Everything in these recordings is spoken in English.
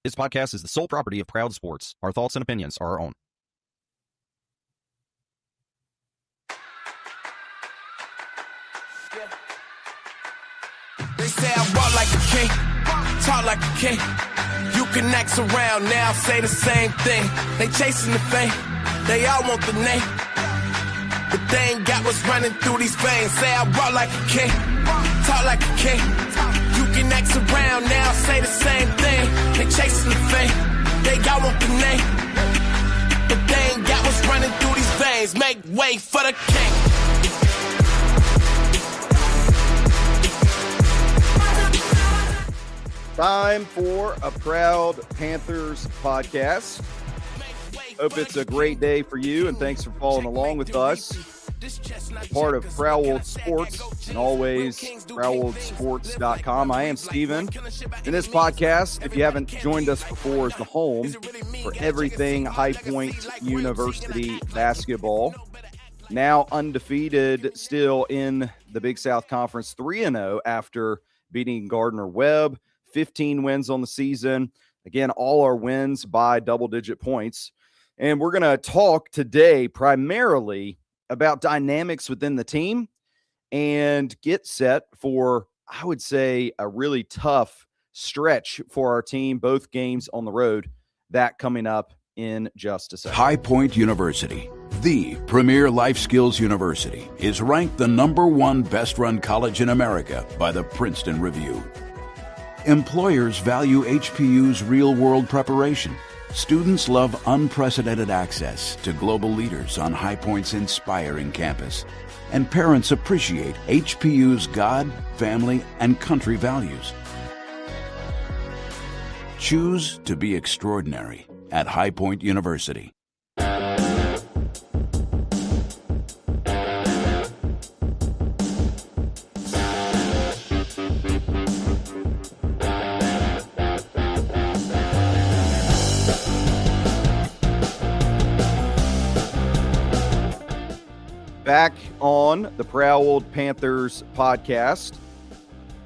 This podcast is the sole property of Proud Sports. Our thoughts and opinions are our own. They say I walk like a king, talk like a king. You can act around now, say the same thing. They chasing the fame, they all want the name. But they ain't got what's running through these veins. Say I walk like a king, talk like a king. You can act around now, say the same thing. They chasing the fame, they all want the name. But they ain't got what's running through these veins. Make way for the king. Time for a Proud Panthers podcast. Hope it's a great day for you, and thanks for following along with us. Part of Proud Sports, and always ProudSports.com. I am Steven. In this podcast, if you haven't joined us before, is the home for everything High Point University basketball. Now undefeated, still in the Big South Conference, 3-0 after beating Gardner-Webb. 15 wins on the season. Again, all our wins by double-digit points. And we're going to talk today primarily about dynamics within the team and get set for, I would say, a really tough stretch for our team, both games on the road. That coming up in just a second. High Point University, the premier life skills university, is ranked the #1 best-run college in America by the Princeton Review. Employers value HPU's real-world preparation. Students love unprecedented access to global leaders on High Point's inspiring campus. And parents appreciate HPU's God, family, and country values. Choose to be extraordinary at High Point University. Back on the Proud Panthers podcast.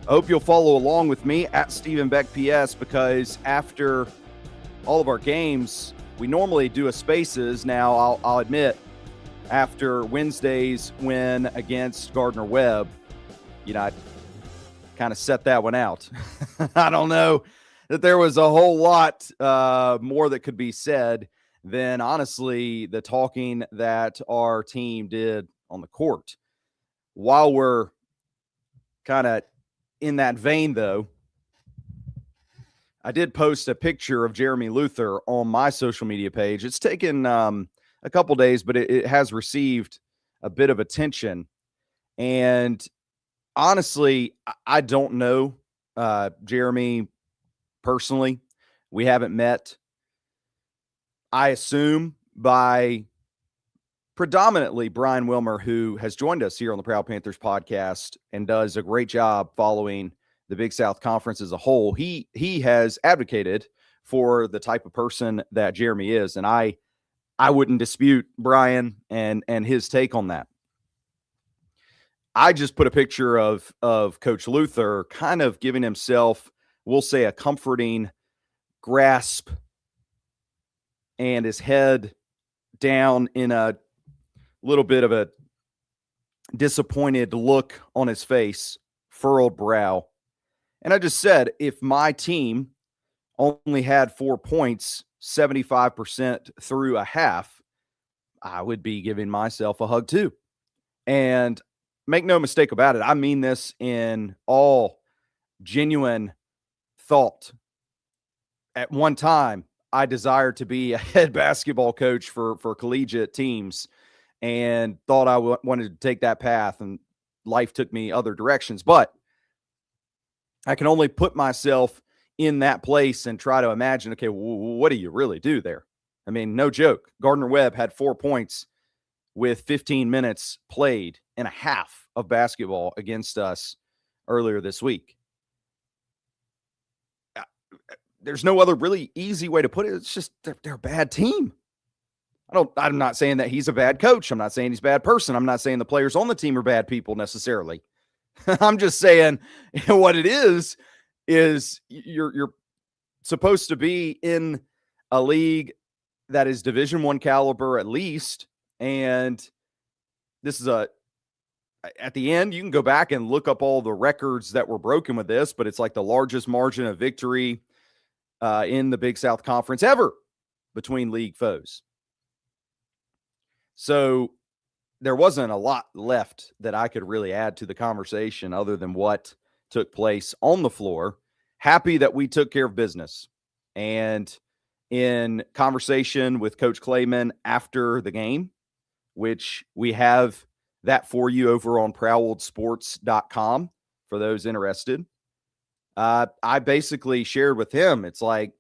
I hope you'll follow along with me at Stephen Beck PS, because after all of our games, we normally do a spaces. Now, I'll admit, after Wednesday's win against Gardner-Webb, I kind of set that one out. I don't know that there was a whole lot more that could be said than, honestly, the talking that our team did on the court. While we're kind of in that vein, though, I did post a picture of Jeremy Luther on my social media page. It's taken a couple days, but it has received a bit of attention. And honestly, I don't know Jeremy personally. We haven't met. I assume by predominantly Brian Wilmer, who has joined us here on the Proud Panthers podcast and does a great job following the Big South Conference as a whole. He has advocated for the type of person that Jeremy is, and I wouldn't dispute Brian and his take on that. I just put a picture of Coach Luther kind of giving himself, we'll say, a comforting grasp and his head down in a little bit of a disappointed look on his face, furrowed brow. And I just said, if my team only had 4 points, 75% through a half, I would be giving myself a hug too. And make no mistake about it, I mean this in all genuine thought. At one time, I desired to be a head basketball coach for collegiate teams, and thought I wanted to take that path, and life took me other directions. But I can only put myself in that place and try to imagine, okay, what do you really do there? I mean, no joke. Gardner-Webb had 4 points with 15 minutes played and a half of basketball against us earlier this week. There's no other really easy way to put it. It's just they're a bad team. I'm not saying that he's a bad coach. I'm not saying he's a bad person. I'm not saying the players on the team are bad people necessarily. I'm just saying what it is you're supposed to be in a league that is Division I caliber at least. And this is at the end, you can go back and look up all the records that were broken with this, but it's like the largest margin of victory in the Big South Conference ever between league foes. So there wasn't a lot left that I could really add to the conversation other than what took place on the floor. Happy that we took care of business. And in conversation with Coach Clayman after the game, which we have that for you over on prowwoldsports.com for those interested, I basically shared with him, it's like,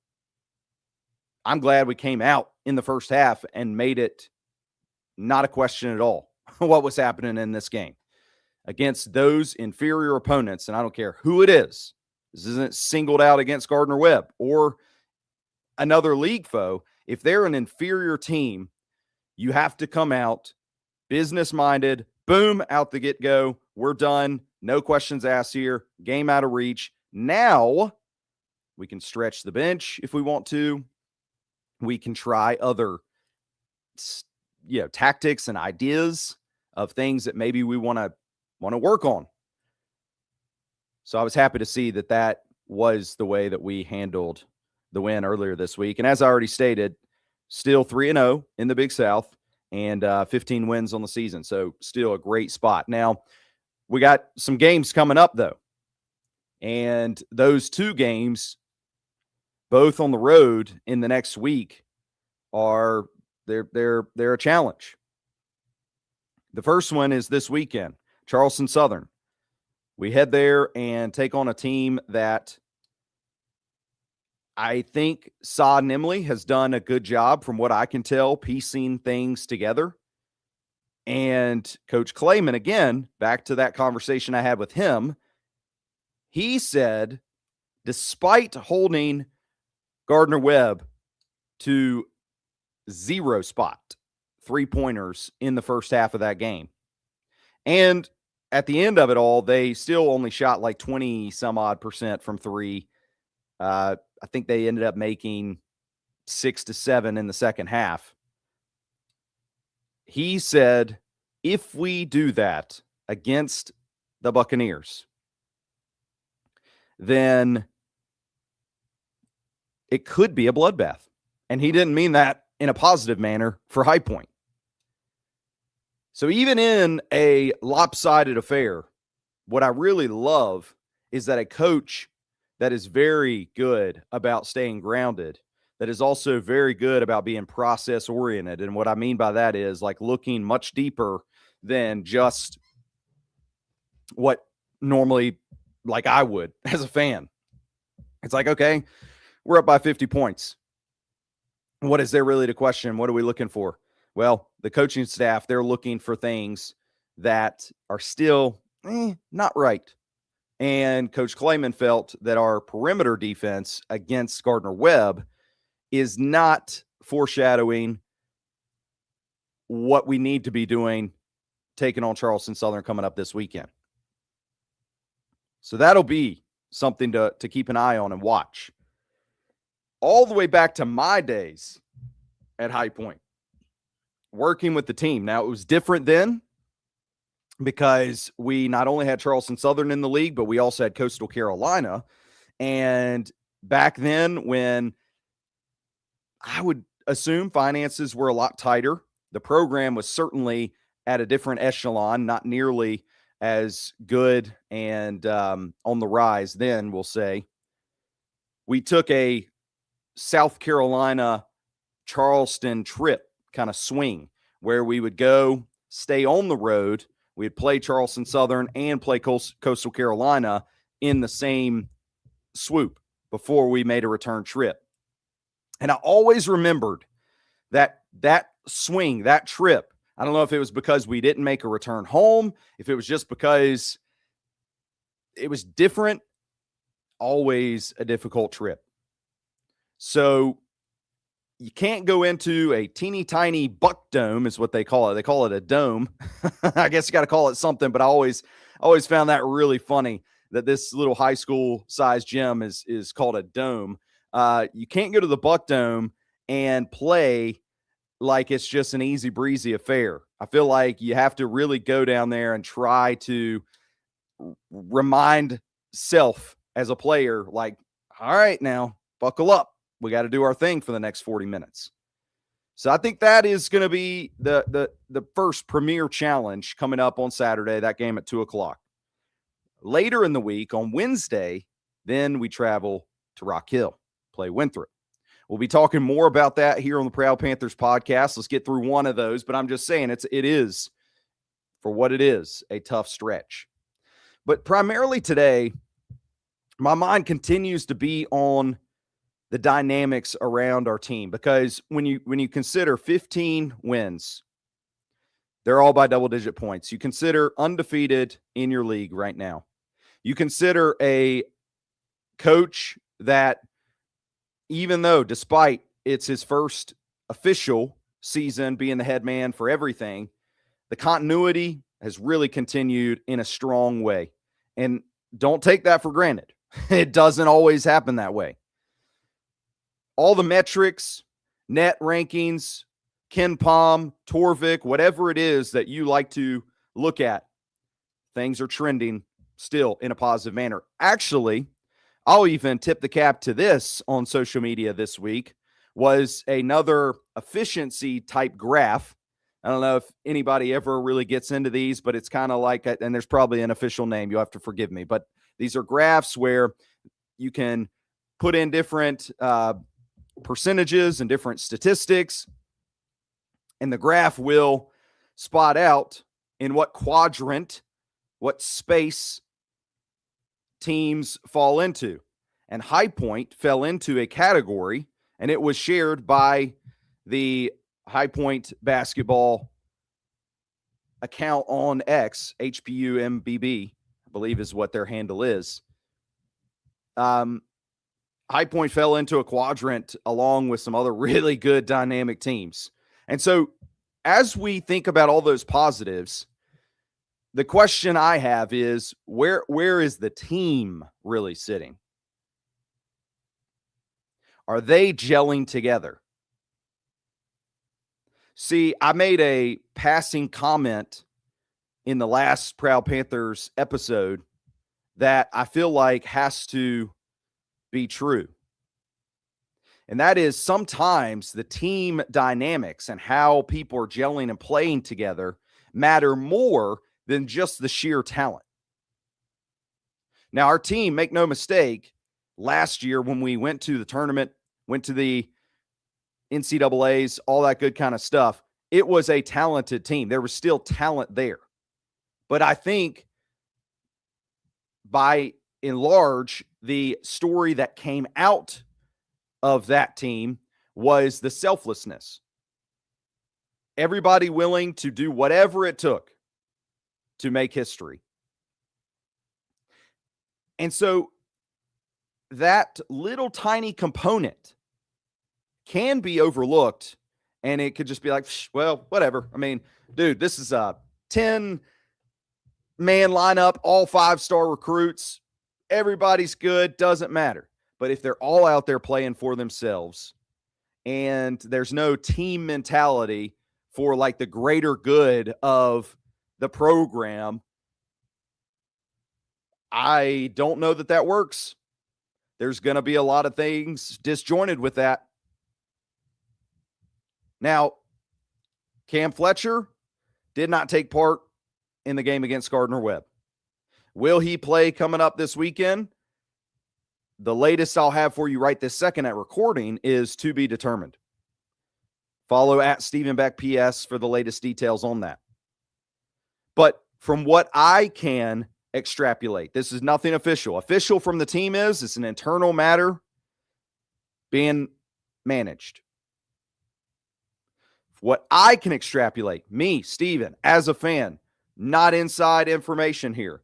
I'm glad we came out in the first half and made it not a question at all what was happening in this game against those inferior opponents. And I don't care who it is. This isn't singled out against Gardner Webb or another league foe. If they're an inferior team, you have to come out business-minded, boom, out the get-go. We're done. No questions asked here. Game out of reach. Now we can stretch the bench if we want to. We can try other tactics and ideas of things that maybe we want to work on. So I was happy to see that was the way that we handled the win earlier this week. And as I already stated, still 3-0 in the Big South and 15 wins on the season. So still a great spot. Now, we got some games coming up, though. And those two games, both on the road in the next week, they're a challenge. The first one is this weekend, Charleston Southern. We head there and take on a team that I think Saad Nimley has done a good job, from what I can tell, piecing things together. And Coach Clayman, again, back to that conversation I had with him, he said, despite holding Gardner Webb to 0 spot 3-pointers in the first half of that game, and at the end of it all, they still only shot like 20 some odd % from three. I think they ended up making 6 to 7 in the second half. He said, if we do that against the Buccaneers, then it could be a bloodbath. And he didn't mean that in a positive manner for High Point. So even in a lopsided affair, what I really love is that a coach that is very good about staying grounded, that is also very good about being process oriented. And what I mean by that is like looking much deeper than just what normally, like I would as a fan. It's like, okay, we're up by 50 points. What is there really to question? What are we looking for? Well, the coaching staff, they're looking for things that are still not right. And Coach Clayman felt that our perimeter defense against Gardner Webb is not foreshadowing what we need to be doing taking on Charleston Southern coming up this weekend. So that'll be something to keep an eye on and watch. All the way back to my days at High Point, working with the team. Now, it was different then because we not only had Charleston Southern in the league, but we also had Coastal Carolina. And back then, when I would assume finances were a lot tighter, the program was certainly at a different echelon, not nearly as good and on the rise then, we'll say. We took a South Carolina Charleston trip kind of swing where we would go stay on the road. We'd play Charleston Southern and play Coastal Carolina in the same swoop before we made a return trip. And I always remembered that swing, that trip. I don't know if it was because we didn't make a return home, if it was just because it was different, always a difficult trip. So you can't go into a teeny tiny Buck Dome is what they call it. They call it a dome. I guess you got to call it something, but I always found that really funny that this little high school size gym is called a dome. You can't go to the Buck Dome and play like it's just an easy breezy affair. I feel like you have to really go down there and try to remind self as a player, like, all right, now buckle up. We got to do our thing for the next 40 minutes. So I think that is going to be the first premier challenge coming up on Saturday, that game at 2:00. Later in the week, on Wednesday, then we travel to Rock Hill, play Winthrop. We'll be talking more about that here on the Proud Panthers podcast. Let's get through one of those, but I'm just saying it is, for what it is, a tough stretch. But primarily today, my mind continues to be on the dynamics around our team, because when you consider 15 wins, they're all by double-digit points. You consider undefeated in your league right now. You consider a coach that, even though despite it's his first official season being the head man for everything, the continuity has really continued in a strong way. And don't take that for granted. It doesn't always happen that way. All the metrics, net rankings, Ken Palm, Torvik, whatever it is that you like to look at, things are trending still in a positive manner. Actually, I'll even tip the cap to this on social media this week, was another efficiency type graph. I don't know if anybody ever really gets into these, but it's kind of like, and there's probably an official name, you'll have to forgive me, but these are graphs where you can put in different percentages and different statistics, and the graph will spot out in what quadrant, what space teams fall into. And High Point fell into a category, and it was shared by the High Point basketball account on X, HPUMBB, I believe is what their handle is. High Point fell into a quadrant along with some other really good dynamic teams. And so as we think about all those positives, the question I have is, where is the team really sitting? Are they gelling together? See, I made a passing comment in the last Proud Panthers episode that I feel like has to be true. And that is, sometimes the team dynamics and how people are gelling and playing together matter more than just the sheer talent. Now, our team, make no mistake, last year when we went to the tournament, went to the NCAAs, all that good kind of stuff, it was a talented team. There was still talent there. But I think by and large, the story that came out of that team was the selflessness. Everybody willing to do whatever it took to make history. And so that little tiny component can be overlooked, and it could just be like, well, whatever. I mean, dude, this is a 10-man lineup, all 5-star recruits. Everybody's good, doesn't matter. But if they're all out there playing for themselves and there's no team mentality for like the greater good of the program, I don't know that works. There's going to be a lot of things disjointed with that. Now, Cam Fletcher did not take part in the game against Gardner-Webb. Will he play coming up this weekend? The latest I'll have for you right this second at recording is to be determined. Follow at Stephen Beck PS for the latest details on that. But from what I can extrapolate, this is nothing official. Official from the team is it's an internal matter being managed. What I can extrapolate, me, Stephen, as a fan, not inside information here,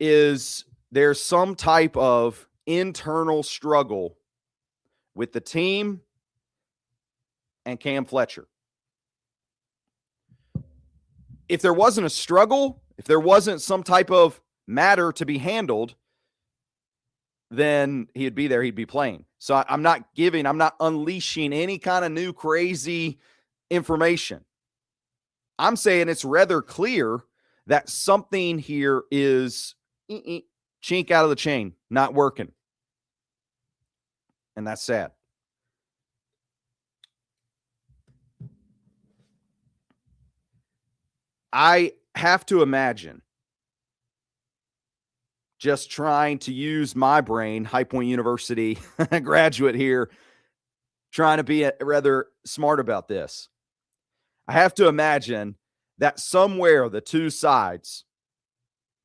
is there's some type of internal struggle with the team and Cam Fletcher. If there wasn't a struggle, if there wasn't some type of matter to be handled, then he'd be there, he'd be playing. So I'm not unleashing any kind of new crazy information. I'm saying it's rather clear that something here is chink out of the chain, not working. And that's sad. I have to imagine, just trying to use my brain, High Point University graduate here, trying to be rather smart about this. I have to imagine that somewhere the two sides,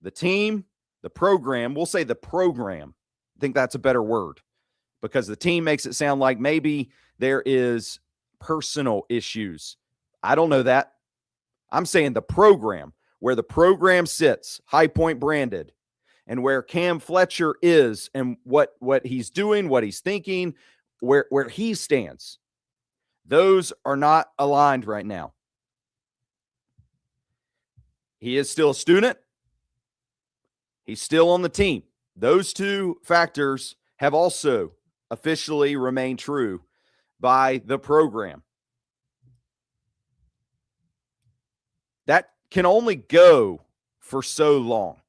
the team, the program, we'll say the program, I think that's a better word, because the team makes it sound like maybe there is personal issues. I don't know that. I'm saying the program, where the program sits, High Point branded, and where Cam Fletcher is and what he's doing, what he's thinking, where he stands. Those are not aligned right now. He is still a student. He's still on the team. Those two factors have also officially remained true by the program. That can only go for so long.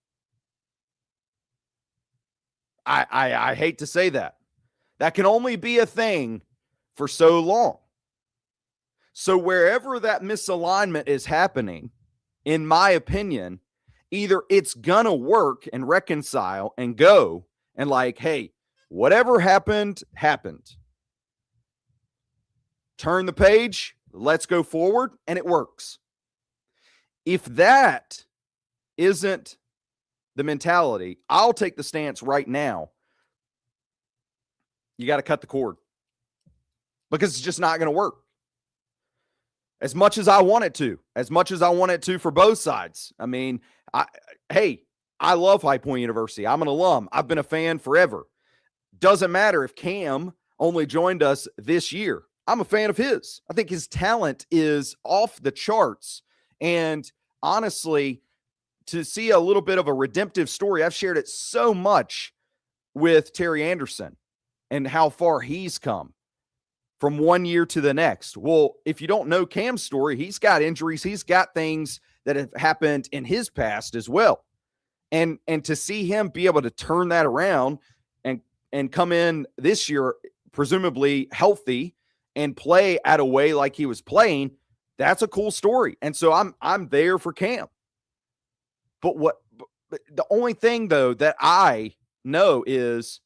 I hate to say that. That can only be a thing for so long. So wherever that misalignment is happening, in my opinion, either it's gonna work and reconcile and go and like, hey, whatever happened, happened. Turn the page, let's go forward, and it works. If that isn't the mentality, I'll take the stance right now. You got to cut the cord because it's just not going to work. As much as I want it to for both sides. I mean, I love High Point University. I'm an alum. I've been a fan forever. Doesn't matter if Cam only joined us this year. I'm a fan of his. I think his talent is off the charts. And honestly, to see a little bit of a redemptive story, I've shared it so much with Terry Anderson and how far he's come from one year to the next. Well, if you don't know Cam's story, he's got injuries. He's got things that have happened in his past as well. And to see him be able to turn that around and come in this year, presumably healthy, and play at a way like he was playing, that's a cool story. And so I'm there for Cam. But the only thing, though, that I know is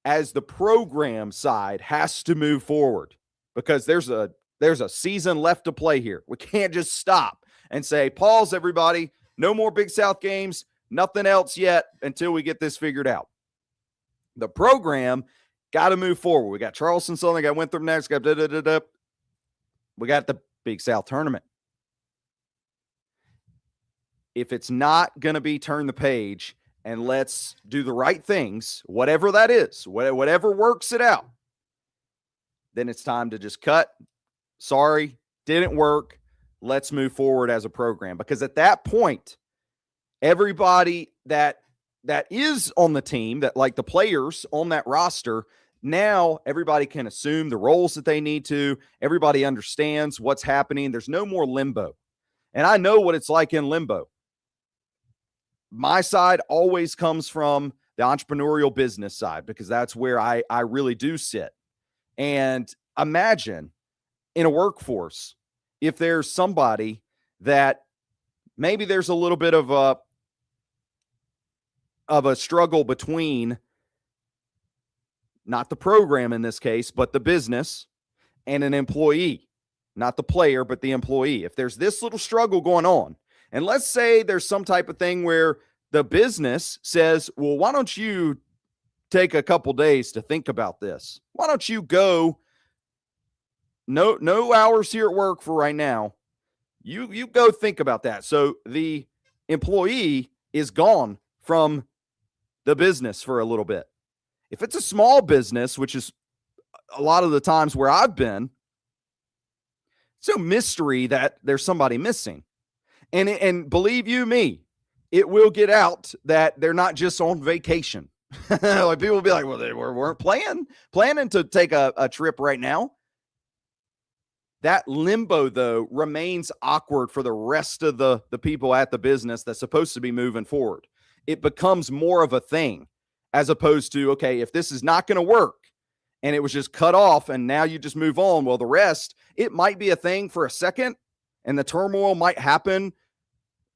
as the program side has to move forward, because there's a season left to play here. We can't just stop and say, pause, everybody. No more Big South games. Nothing else yet until we get this figured out. The program got to move forward. We got Charleston Southern, got Winthrop next, got we got the Big South tournament. If it's not going to be turn the page and let's do the right things, whatever that is, whatever works it out, then it's time to just cut. Sorry, didn't work. Let's move forward as a program. Because at that point, everybody that is on the team, that like the players on that roster, now everybody can assume the roles that they need to. Everybody understands what's happening. There's no more limbo. And I know what it's like in limbo. My side always comes from the entrepreneurial business side because that's where I really do sit. And imagine in a workforce, if there's somebody that maybe there's a little bit of a struggle between not the program in this case, but the business and an employee, not the player, but the employee. If there's this little struggle going on, and let's say there's some type of thing where the business says, well, why don't you take a couple days to think about this? Why don't you go, no hours here at work for right now. You go think about that. So the employee is gone from the business for a little bit. If it's a small business, which is a lot of the times where I've been, it's no mystery that there's somebody missing. And believe you me, it will get out that they're not just on vacation. Like people will be like, well, they weren't planning to take a trip right now. That limbo, though, remains awkward for the rest of the people at the business that's supposed to be moving forward. It becomes more of a thing as opposed to, okay, if this is not going to work and it was just cut off and now you just move on, well, the rest, it might be a thing for a second and the turmoil might happen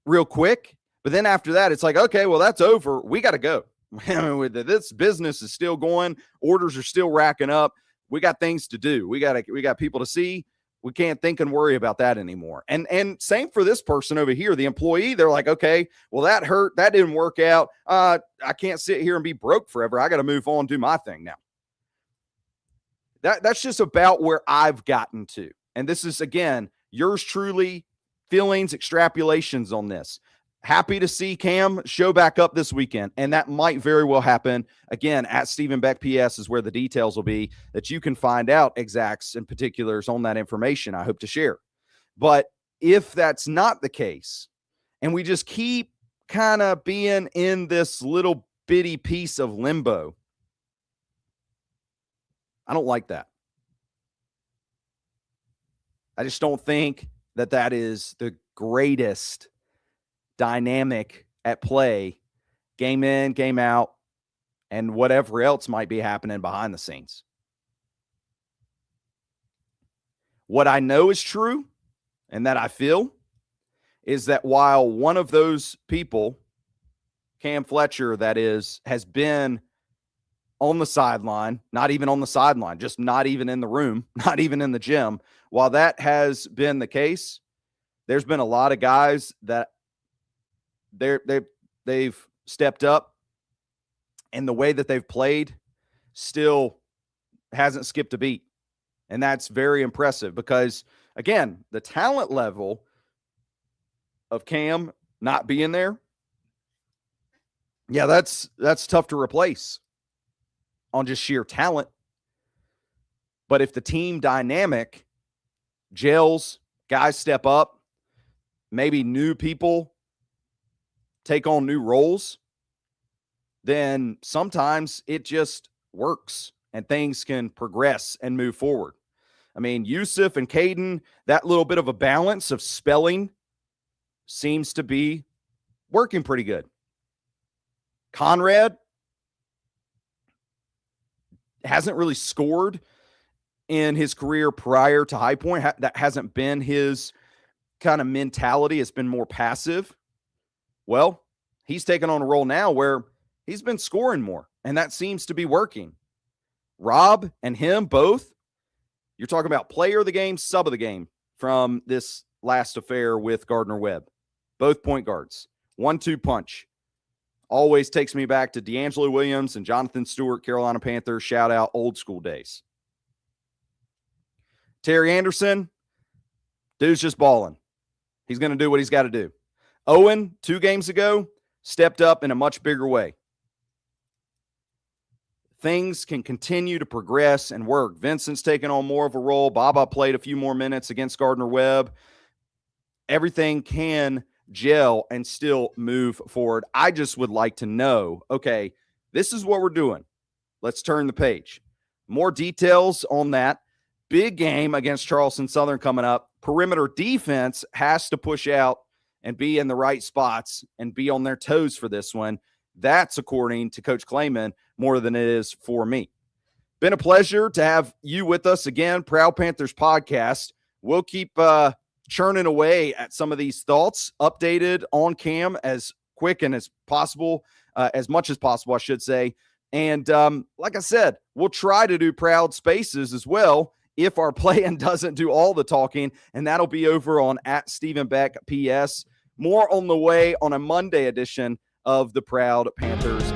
real quick. But then after that, it's like, okay, well, that's over. We got to go. This business is still going. Orders are still racking up. We got things to do. We got people to see. We can't think and worry about that anymore. And same for this person over here, the employee. They're like, okay, well, that hurt. That didn't work out. I can't sit here and be broke forever. I got to move on, do my thing now. That's just about where I've gotten to. And this is, again, yours truly, feelings, extrapolations on this. Happy to see Cam show back up this weekend, and that might very well happen. Again, at Stephen Beck PS is where the details will be that you can find out exacts and particulars on that information I hope to share. But if that's not the case, and we just keep kind of being in this little bitty piece of limbo, I don't like that. I just don't think that is the greatest dynamic at play, game in, game out, and whatever else might be happening behind the scenes. What I know is true and that I feel is that while one of those people, Cam Fletcher, that is, has been on the sideline, not even on the sideline, just not even in the room, not even in the gym, while that has been the case, there's been a lot of guys that they've stepped up, and the way that they've played still hasn't skipped a beat. And that's very impressive because, again, the talent level of Cam not being there, yeah, that's tough to replace on just sheer talent. But if the team dynamic gels, guys step up, maybe new people take on new roles, then sometimes it just works and things can progress and move forward. I mean, Yusuf and Caden, that little bit of a balance of spelling seems to be working pretty good. Conrad hasn't really scored in his career prior to High Point. That hasn't been his kind of mentality. It's been more passive. Well, he's taken on a role now where he's been scoring more, and that seems to be working. Rob and him both, you're talking about player of the game, sub of the game from this last affair with Gardner-Webb. Both point guards. 1-2 punch. Always takes me back to D'Angelo Williams and Jonathan Stewart, Carolina Panthers. Shout out old school days. Terry Anderson, dude's just balling. He's going to do what he's got to do. Owen, 2 games ago, stepped up in a much bigger way. Things can continue to progress and work. Vincent's taken on more of a role. Baba played a few more minutes against Gardner-Webb. Everything can gel and still move forward. I just would like to know, okay, this is what we're doing. Let's turn the page. More details on that. Big game against Charleston Southern coming up. Perimeter defense has to push out and be in the right spots and be on their toes for this one. That's according to Coach Clayman more than it is for me. Been a pleasure to have you with us again, Proud Panthers podcast. We'll keep churning away at some of these thoughts, updated on Cam as quick and as possible, as much as possible, I should say. And like I said, we'll try to do Proud Spaces as well if our plan doesn't do all the talking, and that'll be over on at Stephen Beck PS. More on the way on a Monday edition of the Proud Panthers